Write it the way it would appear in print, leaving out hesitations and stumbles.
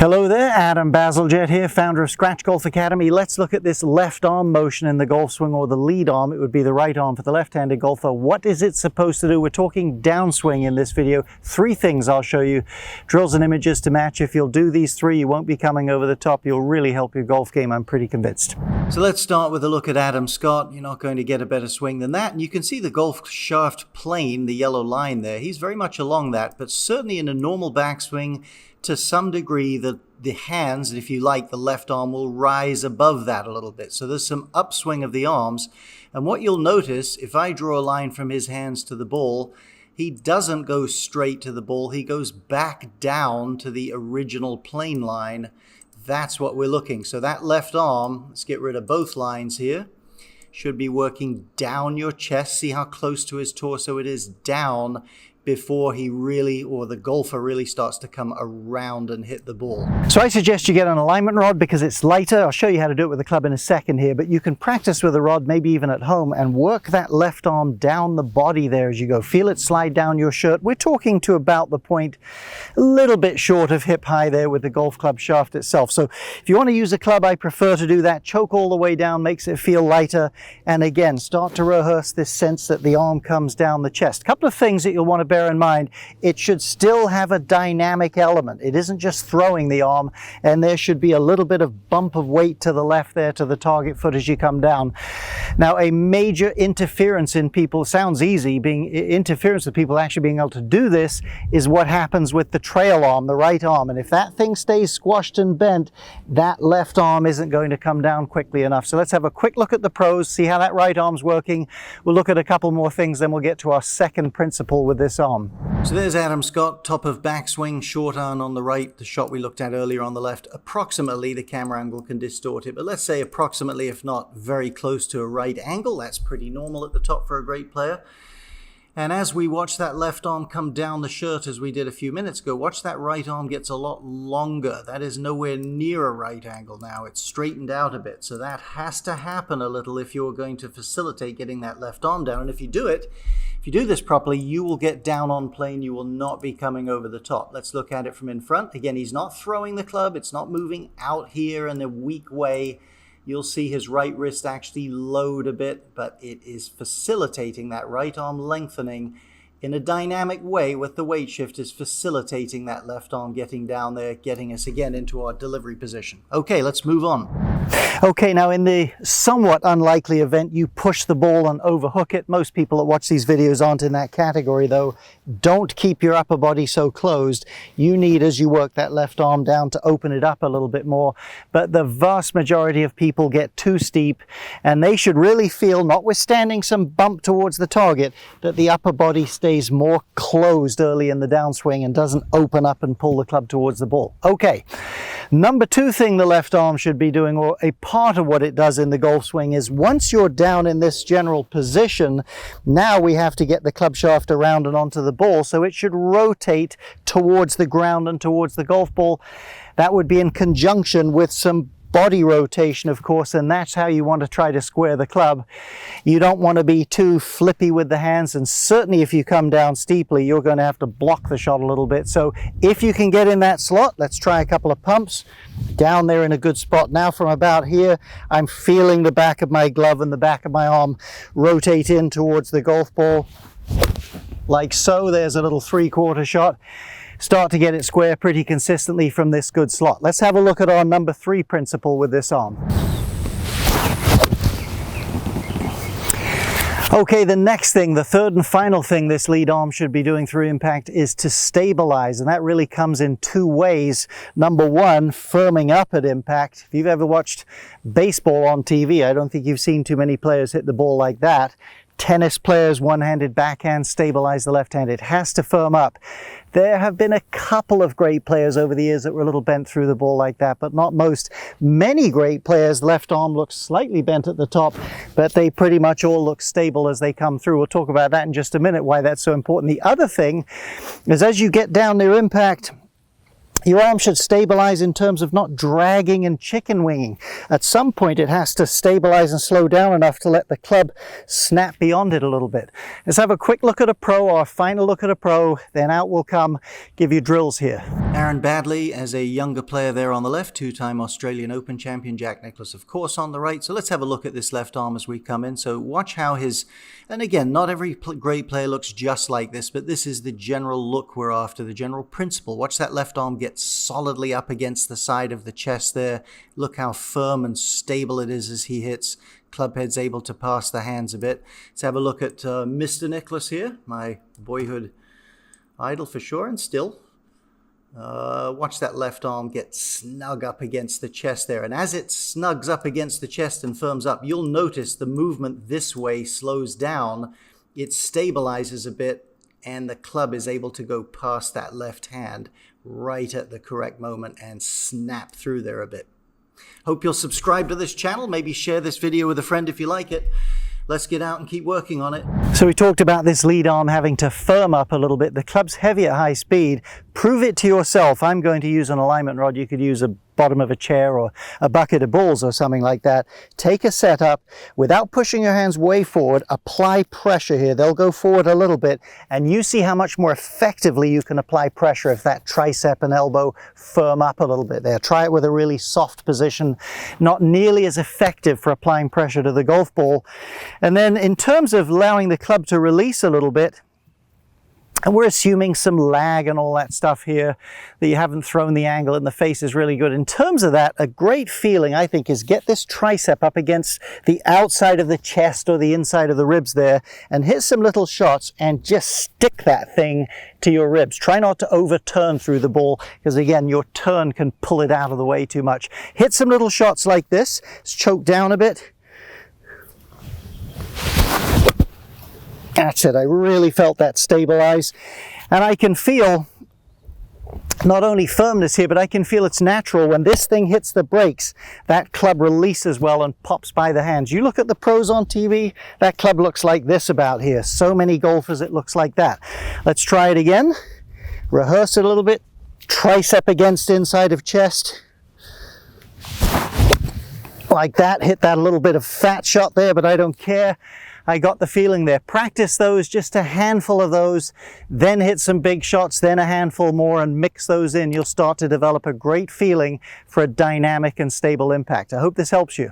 Hello there, Adam Bazalgette here, founder of Scratch Golf Academy. Let's look at this left arm motion in the golf swing, or the lead arm. It would be the right arm for the left-handed golfer. What is it supposed to do? We're talking downswing in this video. Three things I'll show you, drills and images to match. If you'll do these three, you won't be coming over the top. You'll really help your golf game, I'm pretty convinced. So let's start with a look at Adam Scott. You're not going to get a better swing than that. And you can see the golf shaft plane, the yellow line there. He's very much along that, but certainly in a normal backswing, to some degree, the hands, and if you like, the left arm will rise above that a little bit. So there's some upswing of the arms. And what you'll notice, if I draw a line from his hands to the ball, he doesn't go straight to the ball. He goes back down to the original plane line. That's what we're looking. So that left arm, let's get rid of both lines here, should be working down your chest. See how close to his torso it is, down, before he really, or the golfer really, starts to come around and hit the ball. So I suggest you get an alignment rod because it's lighter. I'll show you how to do it with the club in a second here, but you can practice with a rod, maybe even at home, and work that left arm down the body there as you go. Feel it slide down your shirt. We're talking to about the point, a little bit short of hip high there with the golf club shaft itself. So if you want to use a club, I prefer to do that. Choke all the way down, makes it feel lighter. And again, start to rehearse this sense that the arm comes down the chest. A couple of things that you'll want to bear in mind. It should still have a dynamic element. It isn't just throwing the arm, and there should be a little bit of bump of weight to the left there to the target foot as you come down. Now, a major interference in people, sounds easy, interference with people actually being able to do this is what happens with the trail arm, the right arm. And if that thing stays squashed and bent, that left arm isn't going to come down quickly enough. So let's have a quick look at the pros, see how that right arm's working. We'll look at a couple more things, then we'll get to our second principle with this arm. So there's Adam Scott, top of backswing, short iron on the right, the shot we looked at earlier on the left. Approximately, the camera angle can distort it, but let's say approximately, if not very close to a right angle. That's pretty normal at the top for a great player. And as we watch that left arm come down the shirt, as we did a few minutes ago, watch that right arm gets a lot longer. That is nowhere near a right angle now. It's straightened out a bit. So that has to happen a little if you're going to facilitate getting that left arm down. And if you do it, if you do this properly, you will get down on plane. You will not be coming over the top. Let's look at it from in front. Again, he's not throwing the club. It's not moving out here in a weak way. You'll see his right wrist actually load a bit, but it is facilitating that right arm lengthening in a dynamic way with the weight shift, is facilitating that left arm getting down there, getting us again into our delivery position. Okay, let's move on. Okay, now in the somewhat unlikely event you push the ball and overhook it, most people that watch these videos aren't in that category though, don't keep your upper body so closed. You need, as you work that left arm down, to open it up a little bit more. But the vast majority of people get too steep, and they should really feel, notwithstanding some bump towards the target, that the upper body stays more closed early in the downswing and doesn't open up and pull the club towards the ball. Okay, number two thing the left arm should be doing, or a part of what it does in the golf swing, is once you're down in this general position, now we have to get the club shaft around and onto the ball, so it should rotate towards the ground and towards the golf ball. That would be in conjunction with some body rotation, of course, and that's how you want to try to square the club. You don't want to be too flippy with the hands, and certainly if you come down steeply, you're going to have to block the shot a little bit. So if you can get in that slot, let's try a couple of pumps down there in a good spot. Now from about here, I'm feeling the back of my glove and the back of my arm rotate in towards the golf ball, like so. There's a little three-quarter shot. Start to get it square pretty consistently from this good slot. Let's have a look at our number three principle with this arm. Okay, the next thing, the third and final thing this lead arm should be doing through impact is to stabilize, and that really comes in two ways. Number one, firming up at impact. If you've ever watched baseball on TV, I don't think you've seen too many players hit the ball like that. Tennis players, one-handed backhand, stabilize the left hand. It has to firm up. There have been a couple of great players over the years that were a little bent through the ball like that, but not most. Many great players, left arm looks slightly bent at the top, but they pretty much all look stable as they come through. We'll talk about that in just a minute, why that's so important. The other thing is, as you get down near impact, Your arm should stabilize in terms of not dragging and chicken winging. At some point it has to stabilize and slow down enough to let the club snap beyond it a little bit. Let's have a quick look at a pro, or a final look at a pro, then out will come give you drills here. Aaron Baddeley as a younger player there on the left, two-time Australian Open champion. Jack Nicklaus of course on the right. So let's have a look at this left arm as we come in. So watch how his, and again, not every great player looks just like this, but this is the general look we're after, the general principle. Watch that left arm get solidly up against the side of the chest there. Look how firm and stable it is as he hits. Club head's able to pass the hands a bit. Let's have a look at Mr. Nicklaus here, my boyhood idol for sure, and still. Watch that left arm get snug up against the chest there. And as it snugs up against the chest and firms up, you'll notice the movement this way slows down. It stabilizes a bit, and the club is able to go past that left hand right at the correct moment and snap through there a bit. Hope you'll subscribe to this channel, maybe share this video with a friend if you like it. Let's get out and keep working on it. So we talked about this lead arm having to firm up a little bit. The club's heavy at high speed. Prove it to yourself. I'm going to use an alignment rod. You could use a bottom of a chair or a bucket of balls or something like that. Take a setup without pushing your hands way forward. Apply pressure here. They'll go forward a little bit, and you see how much more effectively you can apply pressure if that tricep and elbow firm up a little bit there. Try it with a really soft position. Not nearly as effective for applying pressure to the golf ball. And then in terms of allowing the club to release a little bit, and we're assuming some lag and all that stuff here, that you haven't thrown the angle and the face is really good. In terms of that, a great feeling, I think, is get this tricep up against the outside of the chest or the inside of the ribs there, and hit some little shots and just stick that thing to your ribs. Try not to overturn through the ball, because again, your turn can pull it out of the way too much. Hit some little shots like this. Let's choke down a bit. That's it. I really felt that stabilize, and I can feel not only firmness here, but I can feel it's natural. When this thing hits the brakes, that club releases well and pops by the hands. You look at the pros on TV, that club looks like this about here. So many golfers, it looks like that. Let's try it again. Rehearse it a little bit. Tricep against inside of chest. Like that. Hit that a little bit of fat shot there, but I don't care. I got the feeling there. Practice those, just a handful of those, then hit some big shots, then a handful more, and mix those in. You'll start to develop a great feeling for a dynamic and stable impact. I hope this helps you.